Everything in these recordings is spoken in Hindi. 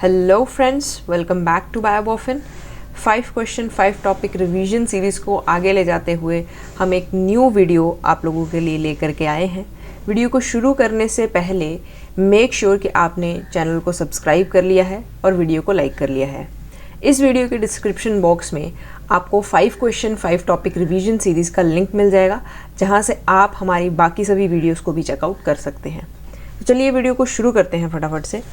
Hello friends, welcome back to BioBoffin. 5 question 5 topic revision series को आगे ले जाते हुए हम एक न्यू वीडियो आप लोगों के लिए लेकर के आए हैं। वीडियो को शुरू करने से पहले मेक श्योर कि आपने चैनल को सब्सक्राइब कर लिया है और वीडियो को लाइक कर लिया है। इस वीडियो के डिस्क्रिप्शन बॉक्स में आपको 5 क्वेश्चन 5 टॉपिक रिवीजन सीरीज़ का लिंक मिल जाएगा, जहाँ से आप हमारी बाकी सभी वीडियोज़ को भी चेकआउट कर सकते हैं। तो चलिए वीडियो को शुरू करते हैं फटाफट से।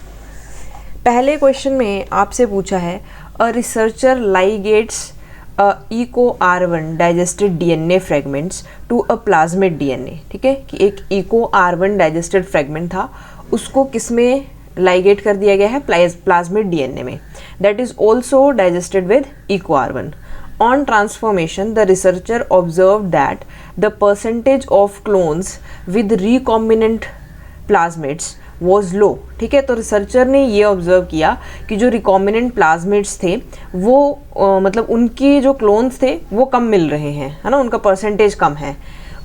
पहले क्वेश्चन में आपसे पूछा है a researcher ligates Eco R1 digested DNA fragments to a plasmid DNA. ठीक है, कि एक इको R1 डाइजेस्टेड फ्रेगमेंट था, उसको किसमें लाइगेट कर दिया गया है? प्लाज्मिड डीएनए में। That is also digested with Eco R1। On transformation, the researcher observed that the percentage of clones with recombinant plasmids was low। ठीक है, तो रिसर्चर ने ये ऑब्जर्व किया कि जो रिकॉम्बिनेंट प्लाज्मिड्स थे वो मतलब उनके जो क्लोन्स थे वो कम मिल रहे हैं, है ना, उनका परसेंटेज कम है।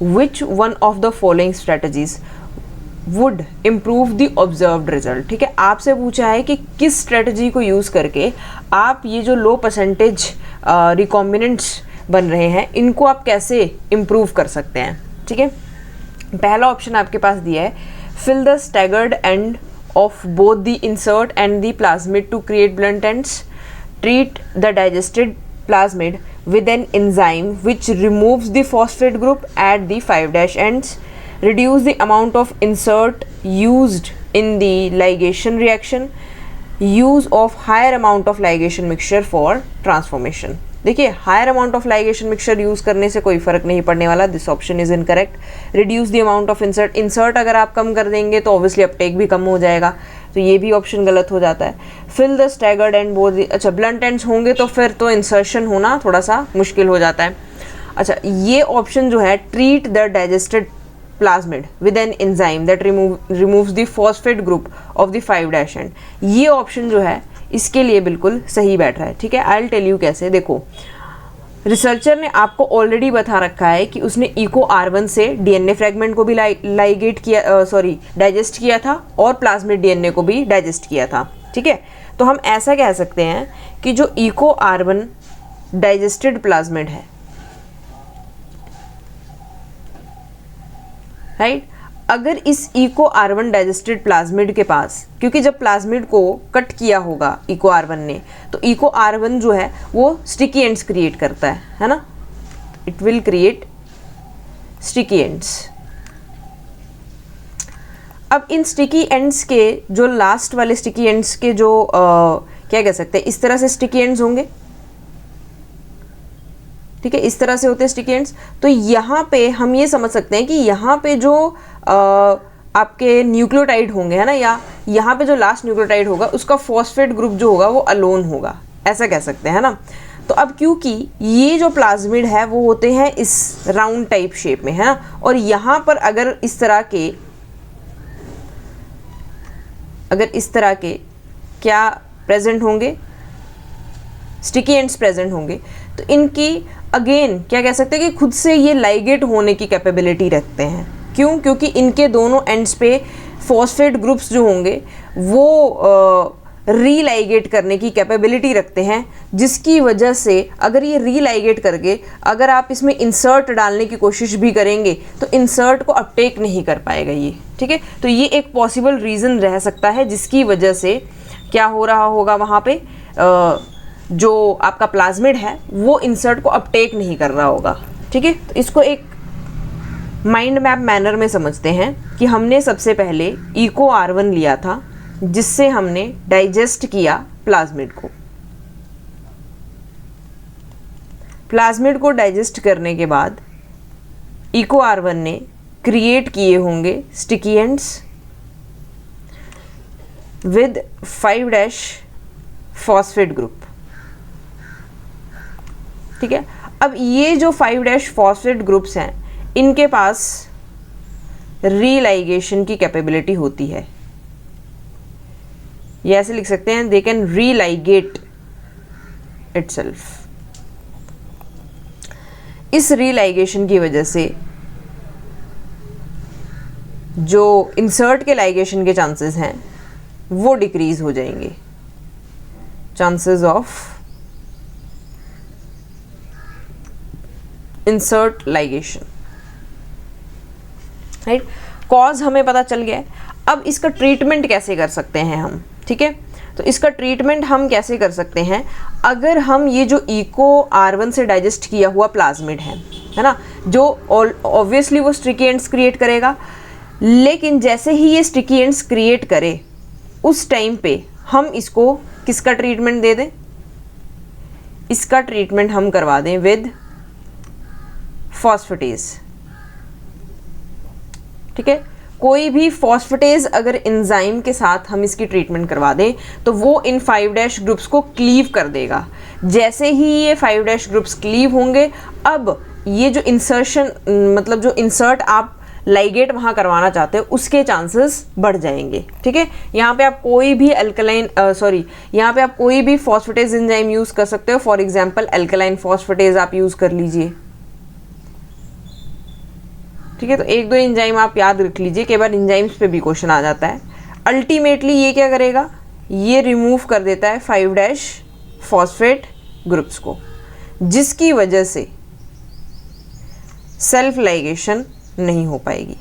Which one of the following strategies would improve the observed result. ठीक है, आपसे पूछा है कि किस स्ट्रेटजी को यूज़ करके आप ये जो लो परसेंटेज रिकॉम्बिनेंट्स बन रहे हैं इनको आप कैसे इम्प्रूव कर सकते हैं। ठीक है, पहला ऑप्शन आपके पास दिया है, fill the staggered end of both the insert and the plasmid to create blunt ends. Treat the digested plasmid with an enzyme which removes the phosphate group at the 5' ends. Reduce the amount of insert used in the ligation reaction. Use of higher amount of ligation mixture for transformation. देखिए, higher amount of ligation mixture use करने से कोई फ़र्क नहीं पड़ने वाला। This option is incorrect. Reduce the amount of insert अगर आप कम कर देंगे तो ऑब्वियसली अपटेक भी कम हो जाएगा, तो ये भी ऑप्शन गलत हो जाता है। Fill the staggered end both अच्छा ब्लंट एंड्स होंगे तो फिर तो इंसर्शन होना थोड़ा सा मुश्किल हो जाता है। अच्छा, ये ऑप्शन जो है, treat the digested plasmid with an enzyme that removes the phosphate group of the 5' and, ये ऑप्शन जो है इसके लिए बिल्कुल सही बैठ रहा है। ठीक है, आई विल टेल यू कैसे। देखो, रिसर्चर ने आपको ऑलरेडी बता रखा है कि उसने इको R1 से डीएनए फ्रेगमेंट को भी लाइगेट किया, डाइजेस्ट किया था, और प्लाज्मिड डीएनए को भी डाइजेस्ट किया था। ठीक है, तो हम ऐसा कह सकते हैं कि जो इको R1 डाइजेस्टेड प्लाज्मिड है, राइट, अगर इस इको R1 डाइजेस्टेड प्लाज्मिड के पास, क्योंकि जब प्लाज्मिड को कट किया होगा इको R1 ने, तो इको R1 जो है वो स्टिकी एंड्स क्रिएट करता है ना, it will create sticky ends. अब इन स्टिकी एंड्स के जो लास्ट वाले स्टिकी एंड्स के जो क्या कह सकते हैं, इस तरह से स्टिकी एंड्स होंगे। ठीक है, इस तरह से होते हैं स्टिकी एंड्स। तो यहाँ पे हम ये समझ सकते हैं कि यहाँ पे जो आपके न्यूक्लियोटाइड होंगे, है ना, या यहाँ पे जो लास्ट न्यूक्लियोटाइड होगा उसका फॉस्फेट ग्रुप जो होगा वो अलोन होगा, ऐसा कह सकते हैं, है ना। तो अब क्योंकि ये जो प्लाज्मिड है वो होते हैं इस राउंड टाइप शेप में, है ना, और यहाँ पर अगर इस तरह के क्या प्रेजेंट होंगे, स्टिकी एंड्स प्रेजेंट होंगे, तो इनकी अगेन क्या कह सकते हैं कि खुद से ये लाइगेट होने की कैपेबिलिटी रखते हैं। क्यों? क्योंकि इनके दोनों एंड्स पे फॉस्फेट ग्रुप्स जो होंगे वो रीलाइगेट करने की कैपेबिलिटी रखते हैं, जिसकी वजह से अगर ये रीलाइगेट करके अगर आप इसमें इंसर्ट डालने की कोशिश भी करेंगे तो इंसर्ट को अपटेक नहीं कर पाएगा ये। ठीक है, तो ये एक पॉसिबल रीज़न रह सकता है जिसकी वजह से क्या हो रहा होगा, वहाँ पे जो आपका प्लाज्मिड है वो इंसर्ट को अपटेक नहीं कर रहा होगा। ठीक है, तो इसको एक माइंड मैप मैनर में समझते हैं कि हमने सबसे पहले इको R1 लिया था जिससे हमने डाइजेस्ट किया प्लाज्मिड को। प्लाज्मिड को डाइजेस्ट करने के बाद इको R1 ने क्रिएट किए होंगे sticky ends with 5' phosphate group. ठीक है, अब ये जो 5' फॉस्फेट ग्रुप्स हैं इनके पास रीलाइगेशन की कैपेबिलिटी होती है। ये ऐसे लिख सकते हैं, दे कैन रीलाइगेट इटसेल्फ। इस रीलाइगेशन की वजह से जो इंसर्ट के लाइगेशन के चांसेस हैं वो डिक्रीज हो जाएंगे। Chances of insert ligation, right. Cause हमें पता चल गया है। अब इसका ट्रीटमेंट कैसे कर सकते हैं हम, ठीक है। तो इसका ट्रीटमेंट हम कैसे कर सकते हैं, अगर हम ये जो इको R1 से डाइजेस्ट किया हुआ प्लाज्मिड है ना, जो ऑब्वियसली वो स्टिकी एंड्स क्रिएट करेगा, लेकिन जैसे ही ये स्टिकी एंड्स क्रिएट करे उस टाइम पे हम इसको किसका ट्रीटमेंट दे दें, इसका ट्रीटमेंट हम करवा दें विद फॉस्फेटेज, ठीक है। कोई भी फॉस्फेटेज अगर एंजाइम के साथ हम इसकी ट्रीटमेंट करवा दें तो वो इन 5' ग्रुप्स को क्लीव कर देगा। जैसे ही ये 5' ग्रुप्स क्लीव होंगे, अब ये जो इंसर्शन मतलब जो इंसर्ट आप लाइगेट वहाँ करवाना चाहते हो उसके चांसेस बढ़ जाएंगे, ठीक है। यहाँ पे आप कोई भी यहाँ पे आप कोई भी फॉस्फेटेज एंजाइम यूज़ कर सकते हो। फॉर एग्जांपल एल्कलाइन फॉस्फेटेज आप यूज़ कर लीजिए, ठीक है। तो एक दो एंजाइम आप याद रख लीजिए, कई बार एंजाइम्स पे भी क्वेश्चन आ जाता है। अल्टीमेटली ये क्या करेगा, ये रिमूव कर देता है 5' फॉस्फेट ग्रुप्स को, जिसकी वजह से सेल्फ लाइगेशन नहीं हो पाएगी,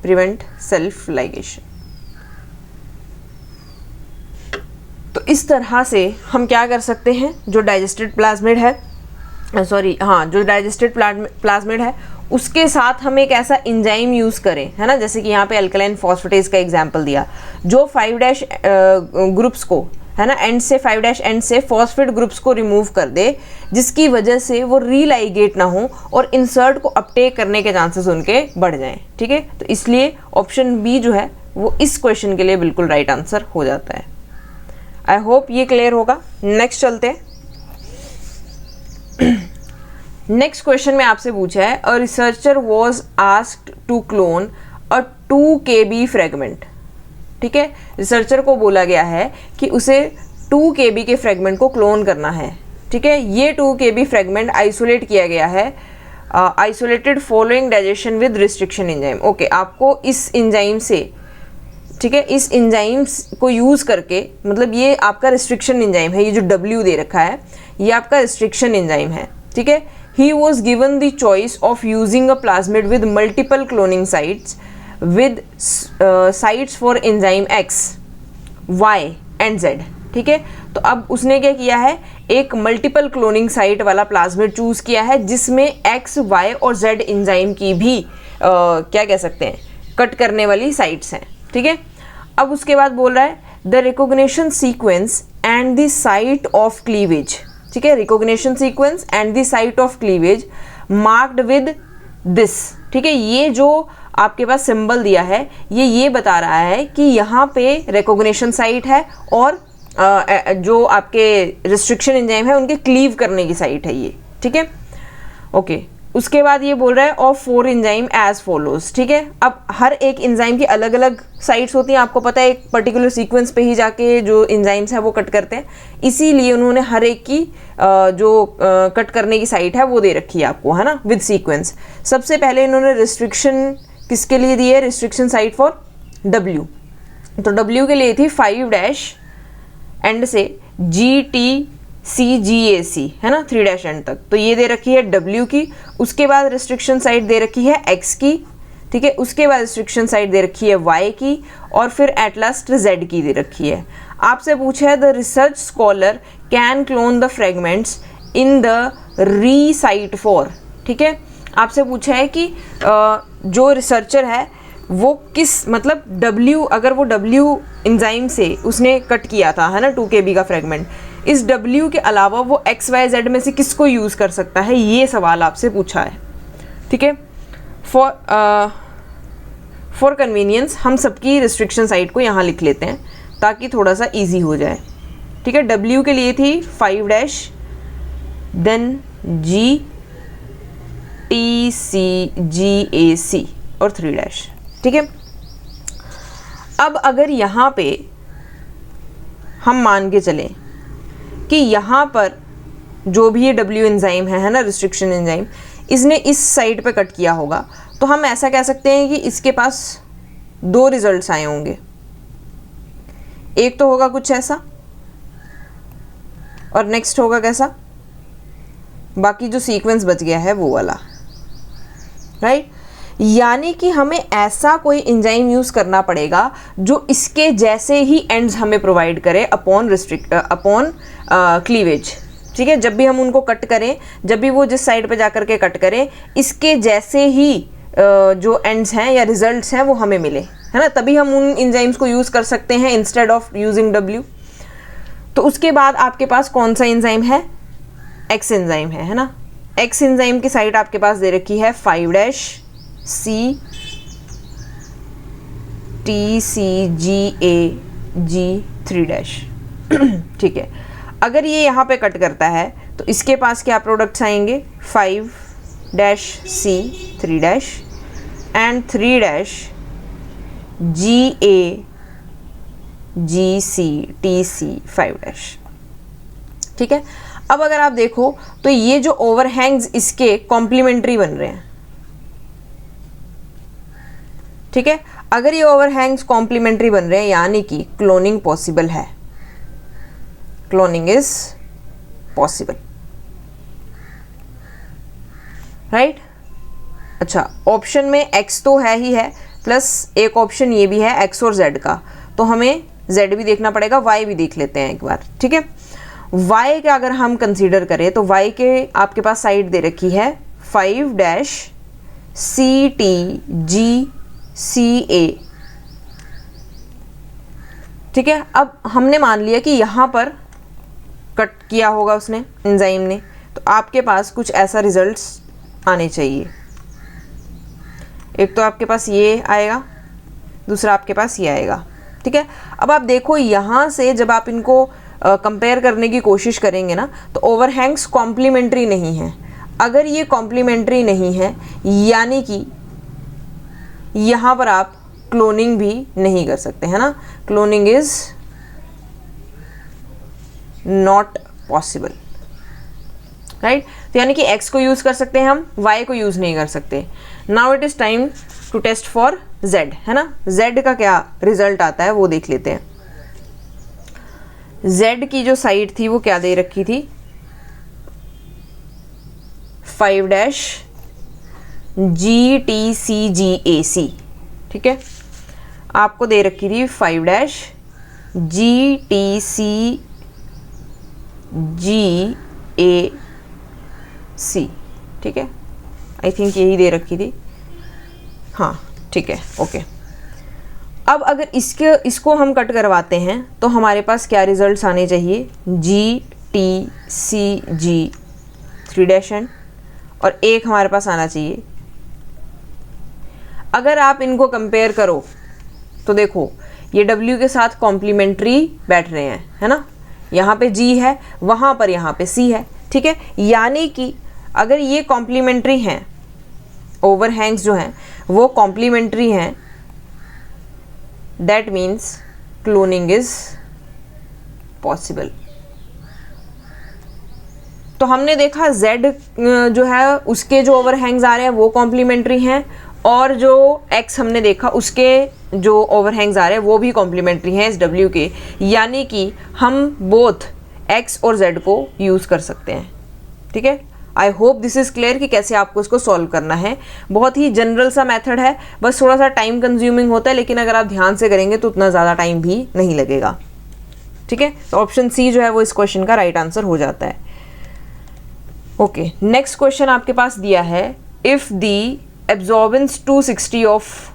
प्रिवेंट सेल्फ लाइगेशन। तो इस तरह से हम क्या कर सकते हैं, जो डाइजेस्टेड प्लाज्मिड है जो डाइजेस्टेड प्लाज्मिड है उसके साथ हम एक ऐसा एंजाइम यूज़ करें, है ना। जैसे कि यहाँ पे अल्कलाइन फॉस्फेटेज का एग्जांपल दिया, जो 5' ग्रुप्स को, है ना, एंड से 5' एंड से फॉस्फेट ग्रुप्स को रिमूव कर दे, जिसकी वजह से वो रीलाइगेट ना हो और इंसर्ट को अपटेक करने के चांसेस उनके बढ़ जाएं, ठीक है। तो इसलिए ऑप्शन बी जो है वो इस क्वेश्चन के लिए बिल्कुल राइट आंसर हो जाता है। आई होप ये क्लियर होगा। नेक्स्ट चलते हैं। नेक्स्ट क्वेश्चन में आपसे पूछा है, a researcher was asked to clone a 2 kb fragment, ठीक है। रिसर्चर को बोला गया है कि उसे 2 kb के फ्रेगमेंट को क्लोन करना है, ठीक है। ये 2 kb फ्रेगमेंट आइसोलेट किया गया है, isolated following digestion with restriction enzyme. Okay, आपको इस एंजाइम से, ठीक है, इस एंजाइम को यूज़ करके, मतलब ये आपका रिस्ट्रिक्शन एंजाइम है, ये जो W दे रखा है ये आपका रिस्ट्रिक्शन एंजाइम है, ठीक है। He was given the choice of using a plasmid with multiple cloning sites with sites for enzyme X, Y and Z, ठीक है। तो अब उसने क्या किया है, एक मल्टीपल क्लोनिंग साइट वाला प्लाज्मिड चूज़ किया है जिसमें X, Y और Z एंजाइम की भी क्या कह सकते हैं, कट करने वाली साइट्स हैं, ठीक है। अब उसके बाद बोल रहा है the recognition sequence and the site of cleavage, ठीक है। Recognition sequence and the site of cleavage marked with this, ठीक है। ये जो आपके पास सिंबल दिया है ये बता रहा है कि यहाँ पे रिकॉग्निशन साइट है और जो आपके रिस्ट्रिक्शन एंजाइम है उनके क्लीव करने की साइट है ये, ठीक है। ओके, उसके बाद ये बोल रहा है ऑफ 4 एंजाइम एज फॉलोज, ठीक है। अब हर एक एंजाइम की अलग अलग साइट्स होती हैं, आपको पता है, एक पर्टिकुलर सीक्वेंस पे ही जाके जो एंजाइम्स हैं वो कट करते हैं, इसीलिए उन्होंने हर एक की जो कट करने की साइट है वो दे रखी है आपको, है ना, विद सीक्वेंस। सबसे पहले इन्होंने रिस्ट्रिक्शन किसके लिए दी है, रिस्ट्रिक्शन साइट फॉर W, तो W के लिए थी 5' एंड से GTCGAC, है ना, 3' एंड तक, तो ये दे रखी है W की। उसके बाद रिस्ट्रिक्शन साइट दे रखी है X की, ठीक है। उसके बाद रिस्ट्रिक्शन साइट दे रखी है Y की और फिर एट लास्ट Z की दे रखी है। आपसे पूछा है the research scholar can clone the fragments in the री साइट फॉर, ठीक है। आपसे पूछा है कि जो रिसर्चर है वो किस, मतलब W, अगर वो W एंजाइम से उसने कट किया था, है ना, 2 kb का फ्रेगमेंट, इस W के अलावा वो X, Y, Z में से किसको यूज़ कर सकता है, ये सवाल आपसे पूछा है, ठीक है। फॉर कन्वीनियंस हम सबकी रिस्ट्रिक्शन साइट को यहाँ लिख लेते हैं ताकि थोड़ा सा इजी हो जाए, ठीक है। W के लिए थी 5' देन GTCGAC और 3', ठीक है। अब अगर यहाँ पे हम मान के चलें कि यहाँ पर जो भी ये W एंजाइम है ना, रिस्ट्रिक्शन एंजाइम, इसने इस साइड पे कट किया होगा, तो हम ऐसा कह सकते हैं कि इसके पास 2 रिजल्ट्स आए होंगे। एक तो होगा कुछ ऐसा, और नेक्स्ट होगा कैसा, बाकी जो सीक्वेंस बच गया है वो वाला, राइट। यानी कि हमें ऐसा कोई एंजाइम यूज़ करना पड़ेगा जो इसके जैसे ही एंड्स हमें प्रोवाइड करे अपॉन क्लीवेज, ठीक है। जब भी हम उनको कट करें, जब भी वो जिस साइड पे जा कर के कट करें, इसके जैसे ही जो एंड्स हैं या रिजल्ट्स हैं वो हमें मिले, है ना, तभी हम उन एंजाइम्स को यूज़ कर सकते हैं इंस्टेड ऑफ यूजिंग W। तो उसके बाद आपके पास कौन सा एंजाइम है, एक्स एंजाइम है ना। एक्स एंजाइम की साइड आपके पास दे रखी है 5'CTCGAG3', ठीक है। अगर ये यहाँ पे कट करता है तो इसके पास क्या प्रोडक्ट्स आएंगे, 5'C3' एंड 3'GAGCTC5', ठीक है। अब अगर आप देखो तो ये जो ओवरहैंग्स इसके कॉम्प्लीमेंट्री बन रहे हैं, ठीक है। अगर ये ओवरहैंग्स कॉम्प्लीमेंट्री बन रहे हैं यानी कि क्लोनिंग पॉसिबल है, क्लोनिंग इज पॉसिबल, राइट। अच्छा, ऑप्शन में x तो है ही है, प्लस एक ऑप्शन ये भी है x और z का, तो हमें z भी देखना पड़ेगा, y भी देख लेते हैं एक बार, ठीक है। y का अगर हम कंसीडर करें तो y के आपके पास साइड दे रखी है 5'CTGCA, ठीक है। अब हमने मान लिया कि यहाँ पर कट किया होगा उसने, एंजाइम ने, तो आपके पास कुछ ऐसा रिजल्ट्स आने चाहिए। एक तो आपके पास ये आएगा, दूसरा आपके पास ये आएगा, ठीक है। अब आप देखो यहाँ से जब आप इनको कंपेयर करने की कोशिश करेंगे ना, तो ओवरहैंग्स कॉम्प्लीमेंट्री नहीं है। अगर ये कॉम्प्लीमेंट्री नहीं है यानी कि यहाँ पर आप क्लोनिंग भी नहीं कर सकते, है ना, cloning is not possible, right. तो यानी कि x को यूज़ कर सकते हैं हम, y को यूज़ नहीं कर सकते। Now it is time to test for z, है ना। z का क्या रिजल्ट आता है वो देख लेते हैं। z की जो साइड थी वो क्या दे रखी थी, 5'GTCGAC, ठीक है। आपको दे रखी थी 5'GTCGAC, ठीक है। आई थिंक यही दे रखी थी, हाँ, ठीक है, ओके। अब अगर इसको हम कट करवाते हैं तो हमारे पास क्या रिजल्ट्स आने चाहिए, GTCG3' और एक हमारे पास आना चाहिए। अगर आप इनको कंपेयर करो तो देखो ये W के साथ कॉम्प्लीमेंट्री बैठ रहे हैं, है ना। यहाँ पे G है, वहाँ पर यहाँ पे C है, ठीक है। यानी कि अगर ये कॉम्प्लीमेंट्री हैं, ओवरहैंग्स जो हैं वो कॉम्प्लीमेंट्री हैं, that means cloning is possible. तो हमने देखा Z जो है उसके जो ओवरहैंग्स आ रहे हैं वो कॉम्प्लीमेंट्री हैं, और जो X हमने देखा उसके जो ओवरहैंग्स आ रहे हैं वो भी कॉम्प्लीमेंट्री हैं इस W के, यानी कि हम बोथ X और Z को यूज़ कर सकते हैं, ठीक है। I hope this is clear कि कैसे आपको इसको सॉल्व करना है। बहुत ही जनरल सा मेथड है, बस थोड़ा सा टाइम कंज्यूमिंग होता है, लेकिन अगर आप ध्यान से करेंगे तो उतना ज़्यादा टाइम भी नहीं लगेगा, ठीक है। तो ऑप्शन सी जो है वो इस क्वेश्चन का राइट आंसर हो जाता है। ओके, नेक्स्ट क्वेश्चन आपके पास दिया है, if the absorbance 260 of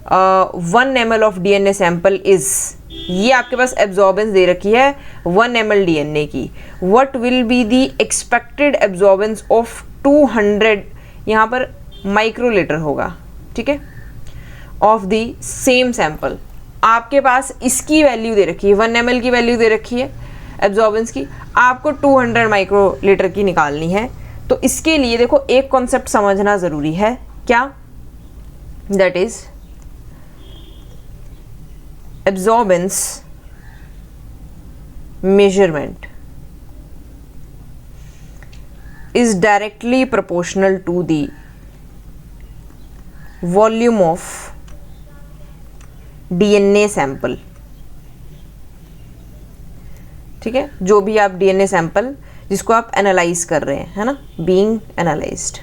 1 ml of DNA sample is, ये आपके पास एब्जॉर्बेंस दे रखी है 1 ml DNA की, what will be the expected absorbance of 200, यहाँ पर माइक्रोलीटर होगा, ठीक है, ऑफ दी सेम सैंपल। आपके पास इसकी वैल्यू दे रखी है, 1 ml की वैल्यू दे रखी है एब्जॉर्बेंस की, आपको 200 माइक्रोलीटर की निकालनी है। तो इसके लिए देखो एक कॉन्सेप्ट समझना ज़रूरी है, क्या, that is absorbance measurement is directly proportional to the volume of DNA sample ठीक है, जो भी आप डीएनए सैंपल जिसको आप एनालाइज कर रहे हैं, है ना, बीइंग एनालाइज्ड।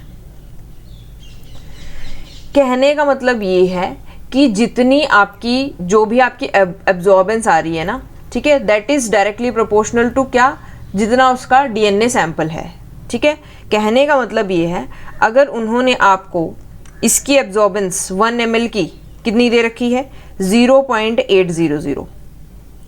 कहने का मतलब ये है कि जितनी आपकी जो भी आपकी एब्जॉर्बेंस आ रही है ना, ठीक है, that is directly proportional to क्या, जितना उसका डीएनए सैंपल है। ठीक है, कहने का मतलब ये है अगर उन्होंने आपको इसकी एब्जॉर्बेंस 1 ml की कितनी दे रखी है, 0.800,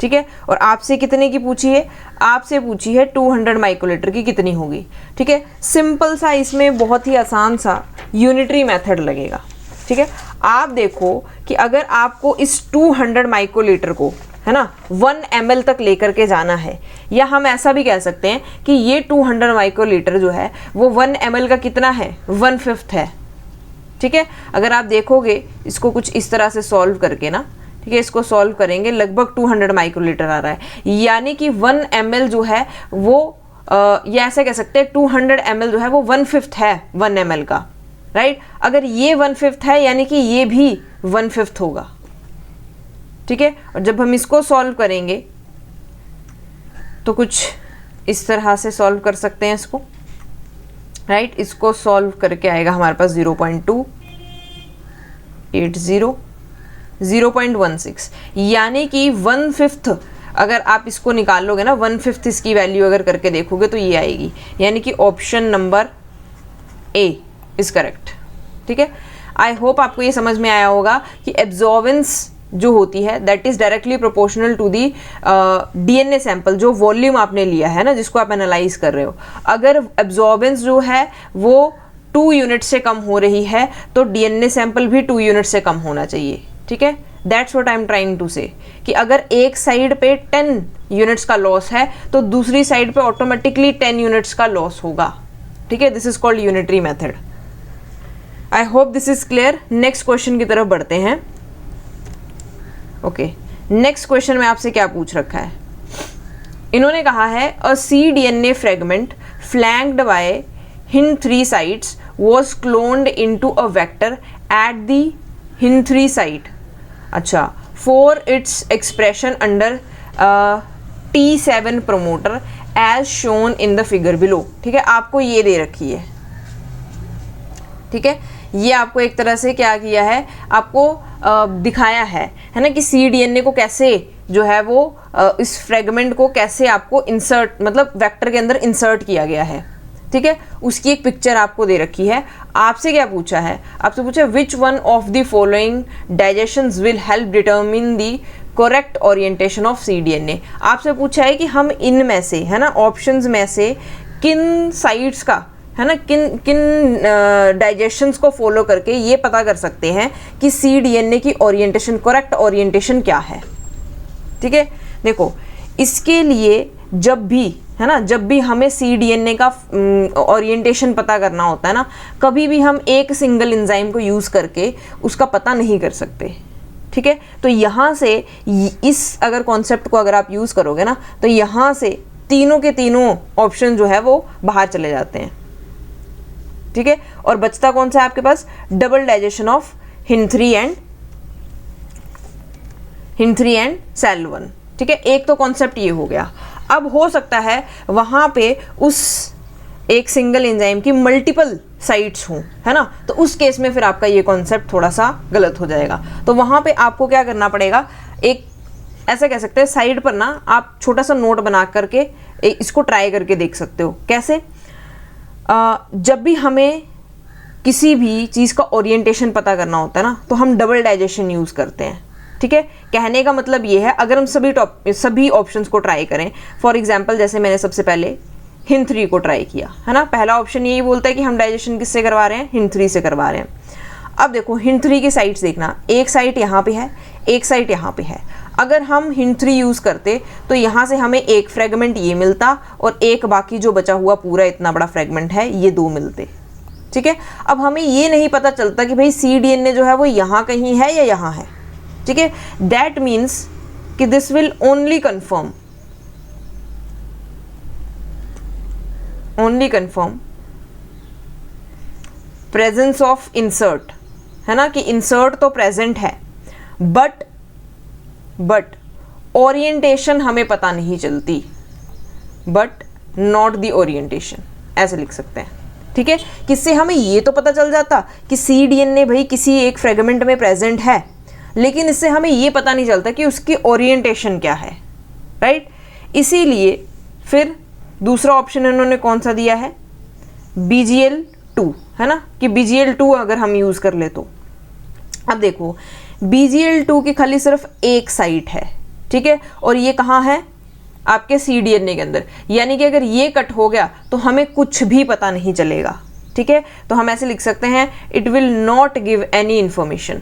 ठीक है, और आपसे कितने की पूछी है, आपसे पूछी है 200 माइक्रोलीटर की कितनी होगी। ठीक है, सिंपल सा, इसमें बहुत ही आसान सा यूनिटरी मेथड लगेगा। ठीक है, आप देखो कि अगर आपको इस 200 माइक्रोलीटर को, है ना, 1 ml तक लेकर के जाना है, या हम ऐसा भी कह सकते हैं कि ये 200 माइक्रोलीटर जो है वो 1 ml का कितना है, 1/5 है। ठीक है, अगर आप देखोगे इसको कुछ इस तरह से सॉल्व करके ना, ठीक है, इसको सॉल्व करेंगे लगभग 200 माइक्रोलीटर आ रहा है, यानी कि 1 ml जो है वो या ऐसा कह सकते हैं 200 ml जो है वो 1/5 है 1 ml का, राइट। अगर ये 1/5 है यानी कि ये भी 1/5 होगा। ठीक है, और जब हम इसको सॉल्व करेंगे तो कुछ इस तरह से सॉल्व कर सकते हैं इसको, राइट। इसको सॉल्व करके आएगा हमारे पास 0.280, 0.16, यानी कि 1/5। अगर आप इसको निकालोगे ना, 1/5 इसकी वैल्यू अगर करके देखोगे तो ये आएगी, यानी कि option number A is correct. ठीक है, आई होप आपको ये समझ में आया होगा कि एब्जॉर्बेंस जो होती है that is directly proportional to the DNA sample, जो वॉल्यूम आपने लिया है ना, जिसको आप एनालाइज कर रहे हो। अगर एब्जॉर्बेंस जो है वो 2 यूनिट से कम हो रही है तो डीएनए सैंपल भी 2 यूनिट से कम होना चाहिए। ठीक है, that's what I am trying to say, कि अगर एक साइड पे 10 यूनिट्स का लॉस है तो दूसरी साइड पे ऑटोमेटिकली 10 यूनिट्स का लॉस होगा। ठीक है, this is called unitary method. I hope this is clear. Next question की तरफ बढ़ते हैं। ओके, नेक्स्ट क्वेश्चन में आपसे क्या पूछ रखा है, इन्होंने कहा है a cDNA fragment flanked by Hind 3 sites was cloned into a vector at the Hind 3 site, अच्छा, for its expression under T7 promoter as shown in the figure below. ठीक है, आपको ये दे रखी है। ठीक है, ये आपको एक तरह से क्या किया है, आपको दिखाया है ना, कि cDNA को कैसे जो है वो इस फ्रेगमेंट को कैसे आपको इंसर्ट, मतलब वेक्टर के अंदर इंसर्ट किया गया है। ठीक है, उसकी एक पिक्चर आपको दे रखी है। आपसे क्या पूछा है, आपसे पूछा which one of the following digestions will help determine the correct orientation of cDNA। आपसे पूछा है कि हम इनमें से, है ना, ऑप्शंस में से किन साइट्स का, है ना, किन डाइजेशंस को फॉलो करके ये पता कर सकते हैं कि cDNA की ओरिएंटेशन, करेक्ट ओरिएंटेशन क्या है। ठीक है, देखो इसके लिए जब भी, है ना, जब भी हमें cDNA का ओरिएंटेशन पता करना होता है ना, कभी भी हम एक सिंगल एंजाइम को यूज़ करके उसका पता नहीं कर सकते। ठीक है, तो यहाँ से इस अगर कॉन्सेप्ट को अगर आप यूज़ करोगे ना, तो यहाँ से तीनों के तीनों ऑप्शन जो है वो बाहर चले जाते हैं। ठीक है, और बचता कौन सा है आपके पास, double digestion of Hind 3 and Sal 1। ठीक है, एक तो कॉन्सेप्ट ये हो गया। अब हो सकता है वहां पे उस एक सिंगल एंजाइम की मल्टीपल साइट्स हों, है ना, तो उस केस में फिर आपका ये कॉन्सेप्ट थोड़ा सा गलत हो जाएगा। तो वहां पे आपको क्या करना पड़ेगा, एक ऐसा कह सकते हैं साइड पर ना आप छोटा सा नोट बना करके इसको ट्राई करके देख सकते हो। कैसे, जब भी हमें किसी भी चीज़ का ओरिएंटेशन पता करना होता है ना, तो हम डबल डाइजेशन यूज़ करते हैं। ठीक है, कहने का मतलब ये है अगर हम सभी ऑप्शंस को ट्राई करें, फॉर एग्जांपल जैसे मैंने सबसे पहले हिंड 3 को ट्राई किया, है ना, पहला ऑप्शन यही बोलता है कि हम डाइजेशन किससे करवा रहे हैं, हिंड 3 से करवा रहे हैं। अब देखो हिंड 3 की साइट्स देखना, एक साइट यहाँ पे है, एक साइट यहाँ पे है। अगर हम हिंड 3 यूज़ करते तो यहाँ से हमें एक फ्रेगमेंट ये मिलता और एक बाकी जो बचा हुआ पूरा इतना बड़ा फ्रेगमेंट है ये 2 मिलते। ठीक है, अब हमें ये नहीं पता चलता कि भाई cDNA जो है वो यहाँ कहीं है या यहाँ है। ठीक है, दैट मीन्स कि this will only confirm presence of insert, है ना, कि इंसर्ट तो प्रेजेंट है, बट ओरिएंटेशन हमें पता नहीं चलती। बट नॉट द ओरिएंटेशन, ऐसे लिख सकते हैं। ठीक है, किससे हमें ये तो पता चल जाता कि cDNA भाई किसी एक फ्रेगमेंट में प्रेजेंट है, लेकिन इससे हमें ये पता नहीं चलता कि उसकी ओरिएंटेशन क्या है, राइट। इसीलिए फिर दूसरा ऑप्शन इन्होंने कौन सा दिया है, BGL2, है ना, कि BGL2 अगर हम यूज़ कर ले तो। अब देखो BGL2 की खाली सिर्फ एक साइट है, ठीक है, और ये कहाँ है, आपके cDNA के अंदर, यानी कि अगर ये कट हो गया तो हमें कुछ भी पता नहीं चलेगा। ठीक है, तो हम ऐसे लिख सकते हैं, it will not give any information.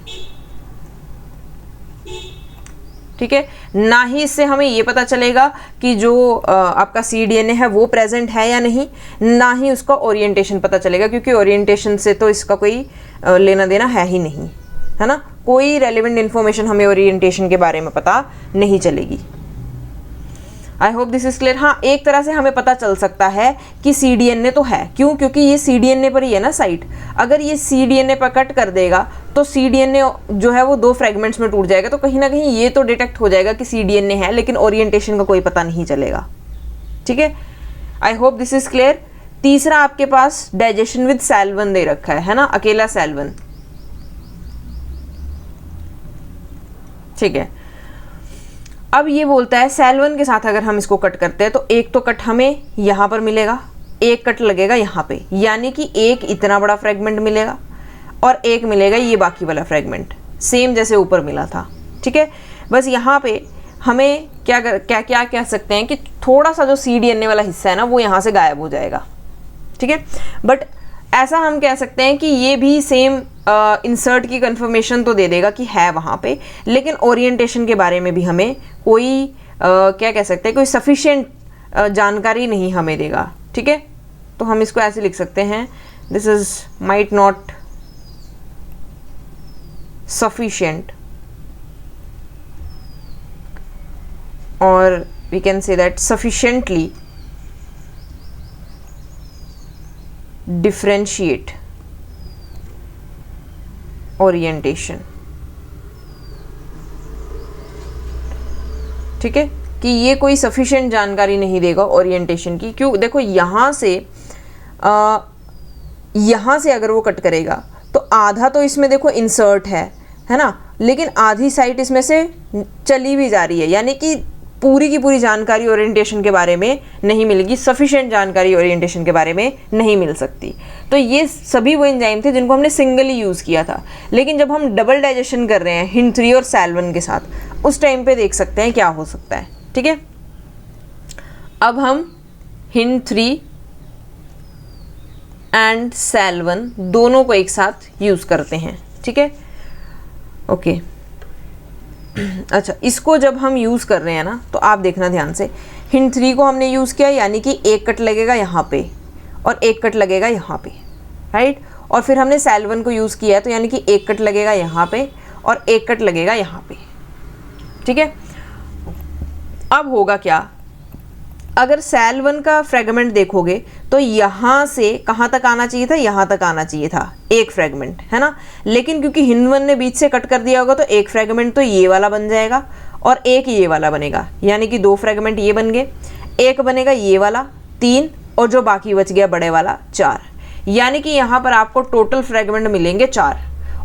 ठीक है, ना ही इससे हमें ये पता चलेगा कि जो आपका cDNA है वो प्रेजेंट है या नहीं, ना ही उसका ओरिएंटेशन पता चलेगा, क्योंकि ओरिएंटेशन से तो इसका कोई लेना देना है ही नहीं, है ना। कोई रेलिवेंट इन्फॉर्मेशन हमें ओरिएंटेशन के बारे में पता नहीं चलेगी। I hope this is clear. हाँ, एक तरह से हमें पता चल सकता है कि cDNA तो है, क्यों, क्योंकि ये cDNA पर ही है ना साइट। अगर ये cDNA पर कट कर देगा तो cDNA जो है वो 2 फ्रेगमेंट्स में टूट जाएगा, तो कहीं ना कहीं ये तो डिटेक्ट हो जाएगा कि cDNA है, लेकिन ओरिएंटेशन का कोई पता नहीं चलेगा। ठीक है, I hope this is clear. तीसरा आपके पास डाइजेशन विद SAL1 दे रखा है ना, अकेला SAL1। ठीक है, अब ये बोलता है SAL1 के साथ अगर हम इसको कट करते हैं तो एक तो कट हमें यहाँ पर मिलेगा, एक कट लगेगा यहाँ पे, यानी कि एक इतना बड़ा फ्रेगमेंट मिलेगा और एक मिलेगा ये बाकी वाला फ्रेगमेंट, सेम जैसे ऊपर मिला था। ठीक है, बस यहाँ पे हमें क्या कह सकते हैं कि थोड़ा सा जो cDNA वाला हिस्सा है ना वो यहाँ से गायब हो जाएगा। ठीक है, बट ऐसा हम कह सकते हैं कि ये भी सेम इंसर्ट की कंफर्मेशन तो दे देगा कि है वहाँ पे, लेकिन ओरिएंटेशन के बारे में भी हमें कोई क्या कह सकते हैं, कोई सफिशिएंट जानकारी नहीं हमें देगा। ठीक है, तो हम इसको ऐसे लिख सकते हैं, this is might not sufficient, और we can say that sufficiently differentiate orientation। ठीक है, कि ये कोई सफिशिएंट जानकारी नहीं देगा ओरिएंटेशन की। क्यों, देखो यहाँ से अगर वो कट करेगा तो आधा तो इसमें देखो इंसर्ट है ना, लेकिन आधी साइट इसमें से चली भी जा रही है, यानी कि पूरी की पूरी जानकारी ओरिएंटेशन के बारे में नहीं मिलेगी, सफिशिएंट जानकारी ओरिएंटेशन के बारे में नहीं मिल सकती। तो ये सभी वो एंजाइम थे जिनको हमने सिंगली यूज़ किया था, लेकिन जब हम डबल डाइजेशन कर रहे हैं HindIII और SAL1 के साथ, उस टाइम पे देख सकते हैं क्या हो सकता है। ठीक है, अब हम HindIII एंड SAL1 दोनों को एक साथ यूज़ करते हैं। ठीक है, ओके। अच्छा, इसको जब हम यूज़ कर रहे हैं ना, तो आप देखना ध्यान से, HindIII को हमने यूज़ किया, यानी कि एक कट लगेगा यहाँ पे और एक कट लगेगा यहाँ पे, राइट। और फिर हमने SAL1 को यूज़ किया, तो यानी कि एक कट लगेगा यहाँ पे और एक कट लगेगा यहाँ पे। ठीक है, अब होगा क्या, अगर SAL1 का फ्रेगमेंट देखोगे तो यहाँ से कहाँ तक आना चाहिए था, यहाँ तक आना चाहिए था एक फ्रेगमेंट, है ना, लेकिन क्योंकि HindI ने बीच से कट कर दिया होगा तो एक फ्रेगमेंट तो ये वाला बन जाएगा और एक ये वाला बनेगा, यानी कि 2 फ्रेगमेंट ये बन गए, एक बनेगा ये वाला 3 और जो बाकी बच गया बड़े वाला 4, यानी कि यहाँ पर आपको टोटल फ्रेगमेंट मिलेंगे 4।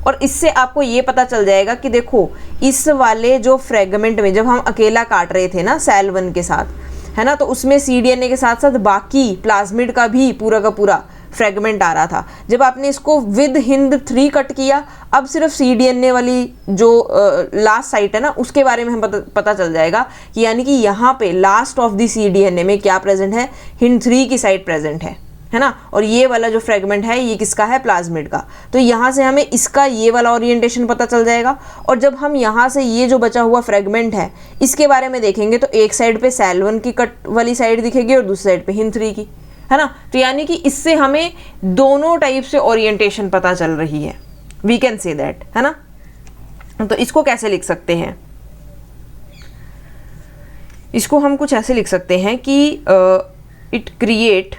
और इससे आपको ये पता चल जाएगा कि देखो इस वाले जो फ्रेगमेंट में जब हम अकेला काट रहे थे ना SAL1 के साथ, है ना, तो उसमें cDNA के साथ साथ बाकी प्लाज्मिड का भी पूरा का पूरा फ्रेगमेंट आ रहा था। जब आपने इसको विद HindIII कट किया, अब सिर्फ cDNA वाली जो लास्ट साइट है ना उसके बारे में हम पता चल जाएगा कि यानी कि यहाँ पे लास्ट ऑफ द cDNA में क्या प्रेजेंट है, HindIII की साइट प्रेजेंट है ना, और ये वाला जो फ्रेगमेंट है ये किसका है, प्लाज्मिड का। तो यहाँ से हमें इसका ये वाला ओरिएंटेशन पता चल जाएगा। और जब हम यहाँ से ये जो बचा हुआ फ्रेगमेंट है इसके बारे में देखेंगे तो एक साइड पे SAL1 की कट वाली साइड दिखेगी और दूसरी साइड पे HindIII की, है ना। तो यानी कि इससे हमें दोनों टाइप से ओरिएंटेशन पता चल रही है, वी कैन से दैट, है ना। तो इसको कैसे लिख सकते हैं, इसको हम कुछ ऐसे लिख सकते हैं कि it create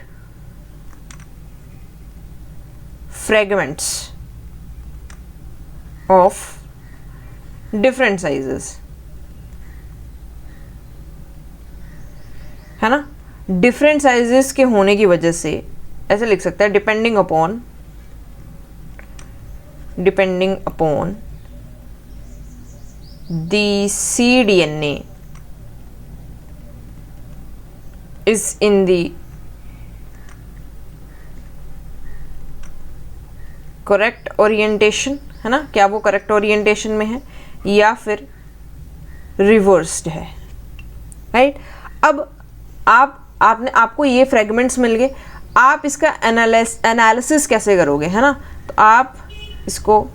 fragments of different sizes, है ना, डिफरेंट साइजेस के होने की वजह से ऐसे लिख सकते हैं, depending upon the cDNA is in the correct orientation, है ना, क्या वो करेक्ट ओरिएंटेशन में है या फिर रिवर्स्ड है, राइट। अब आपको ये फ्रेगमेंट्स मिल गए, आप इसका एनालिसिस कैसे करोगे, है ना। तो आप इसको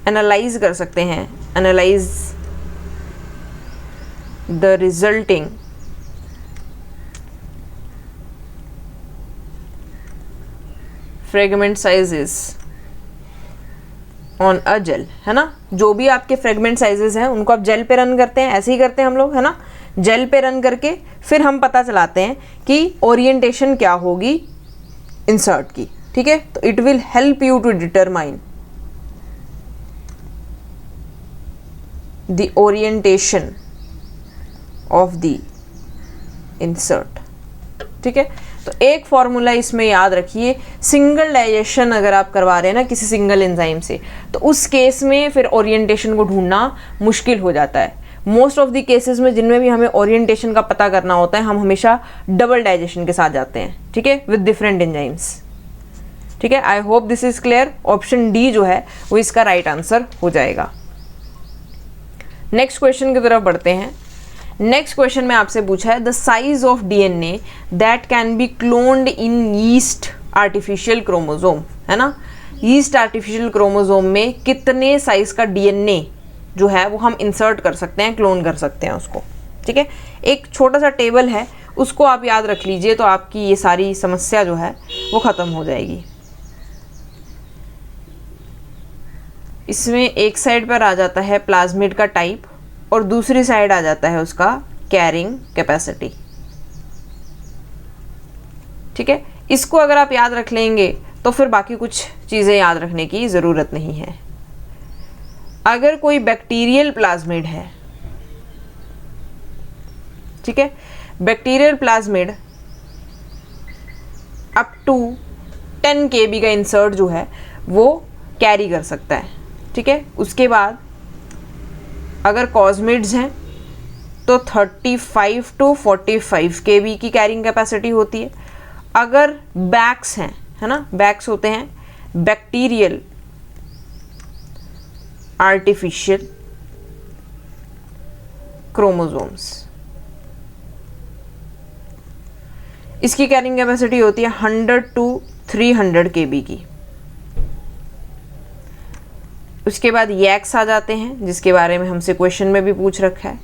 एनालाइज कर सकते हैं, analyse the resulting fragment sizes on a gel, है ना। जो भी आपके फ्रेगमेंट साइजेस हैं उनको आप जेल पे रन करते हैं, ऐसे ही करते हैं हम लोग, है ना। जेल पे रन करके फिर हम पता चलाते हैं कि ओरिएंटेशन क्या होगी इंसर्ट की, ठीक है। तो it will help you to determine the orientation of the insert, ठीक है। तो एक फॉर्मूला इसमें याद रखिए, सिंगल डाइजेशन अगर आप करवा रहे हैं ना किसी सिंगल एंजाइम से, तो उस केस में फिर ओरिएंटेशन को ढूंढना मुश्किल हो जाता है। मोस्ट ऑफ द केसेस में जिनमें भी हमें ओरिएंटेशन का पता करना होता है, हम हमेशा डबल डाइजेशन के साथ जाते हैं, ठीक है, विद डिफरेंट एंजाइम्स, ठीक है। I hope this is clear. Option D जो है वो इसका राइट आंसर हो जाएगा। नेक्स्ट क्वेश्चन की तरफ बढ़ते हैं। नेक्स्ट क्वेश्चन में आपसे पूछा है, the size of DNA that can be cloned in yeast artificial chromosome, है ना। यीस्ट आर्टिफिशियल क्रोमोसोम में कितने साइज का डीएनए जो है वो हम इंसर्ट कर सकते हैं, क्लोन कर सकते हैं उसको, ठीक है। एक छोटा सा टेबल है, उसको आप याद रख लीजिए तो आपकी ये सारी समस्या जो है वो ख़त्म हो जाएगी। इसमें एक साइड पर आ जाता है प्लाज्मिड का टाइप और दूसरी साइड आ जाता है उसका कैरिंग कैपेसिटी, ठीक है। इसको अगर आप याद रख लेंगे तो फिर बाकी कुछ चीज़ें याद रखने की ज़रूरत नहीं है। अगर कोई बैक्टीरियल प्लाज्मिड है, ठीक है, bacterial plasmid up to 10 kb का इंसर्ट जो है वो कैरी कर सकता है, ठीक है। उसके बाद अगर कॉस्मिड्स हैं तो 35 to 45 kb की कैरिंग कैपेसिटी होती है। अगर बैक्स हैं, है ना, बैक्स होते हैं बैक्टीरियल आर्टिफिशियल क्रोमोसोम्स, इसकी कैरिंग कैपेसिटी होती है 100 to 300 kb की। उसके बाद यैक्स आ जाते हैं, जिसके बारे में हमसे क्वेश्चन में भी पूछ रखा है।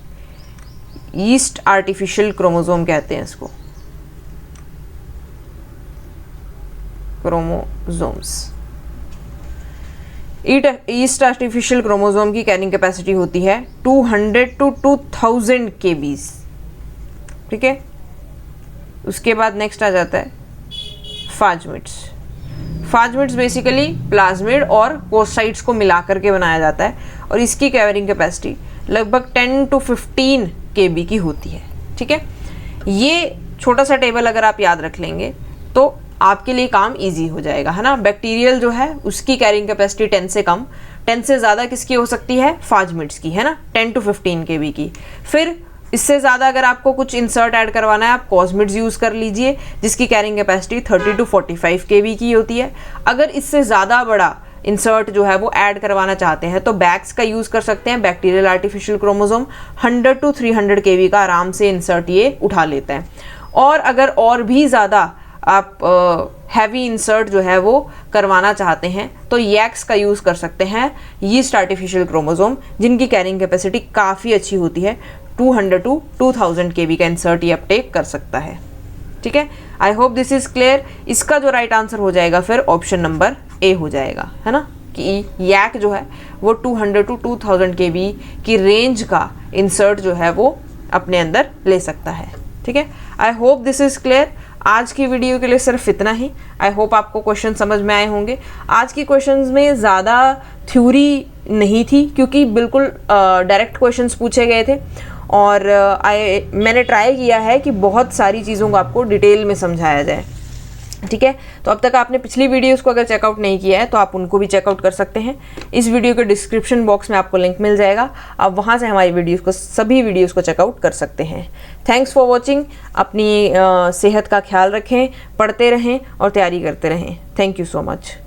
ईस्ट आर्टिफिशियल क्रोमोसोम कहते हैं इसको, क्रोमोसोम्स। ईस्ट आर्टिफिशियल क्रोमोसोम की कैरिंग कैपेसिटी होती है 200 to 2000 kb, ठीक है। उसके बाद नेक्स्ट आ जाता है फाजमिड्स। फाजमिड्स बेसिकली प्लाज्मिड और कोसाइट्स को मिला करके बनाया जाता है और इसकी कैरिंग कैपेसिटी लगभग 10 to 15 kb की होती है, ठीक है। ये छोटा सा टेबल अगर आप याद रख लेंगे तो आपके लिए काम इजी हो जाएगा, है ना। बैक्टीरियल जो है उसकी कैरिंग कैपेसिटी 10 से कम, 10 से ज़्यादा किसकी हो सकती है, फाजमिड्स की, है ना, 10 to 15 kb की। फिर इससे ज़्यादा अगर आपको कुछ इंसर्ट ऐड करवाना है आप कॉस्मिड्स यूज़ कर लीजिए, जिसकी कैरिंग कैपेसिटी 30 to 45 kb की होती है। अगर इससे ज़्यादा बड़ा इंसर्ट जो है वो ऐड करवाना चाहते हैं तो बैक्स का यूज़ कर सकते हैं, bacterial artificial chromosome 100 to 300 kb का आराम से इंसर्ट ये उठा लेता है। और अगर और भी ज़्यादा आप हैवी इंसर्ट जो है वो करवाना चाहते हैं तो यैक्स का यूज़ कर सकते हैं, यीस्ट आर्टिफिशियल क्रोमोसोम, जिनकी कैरिंग कैपेसिटी काफ़ी अच्छी होती है, 200 to 2000 kb का इंसर्ट ये अपटेक कर सकता है, ठीक है। I hope this is clear. इसका जो राइट आंसर हो जाएगा फिर ऑप्शन नंबर ए हो जाएगा, है ना, कि यैक जो है वो 200 to 2000 kb की रेंज का इंसर्ट जो है वो अपने अंदर ले सकता है, ठीक है। I hope this is clear. आज की वीडियो के लिए सिर्फ इतना ही। आई होप आपको क्वेश्चन समझ में आए होंगे। आज की क्वेश्चंस में ज़्यादा थ्योरी नहीं थी क्योंकि बिल्कुल डायरेक्ट क्वेश्चंस पूछे गए थे और मैंने ट्राई किया है कि बहुत सारी चीज़ों को आपको डिटेल में समझाया जाए। ठीक है, तो अब तक आपने पिछली वीडियोस को अगर चेकआउट नहीं किया है तो आप उनको भी चेकआउट कर सकते हैं। इस वीडियो के डिस्क्रिप्शन बॉक्स में आपको लिंक मिल जाएगा, आप वहाँ से हमारी वीडियोस को, सभी वीडियोस को चेकआउट कर सकते हैं। Thanks for watching. अपनी सेहत का ख्याल रखें, पढ़ते रहें और तैयारी करते रहें। Thank you so much.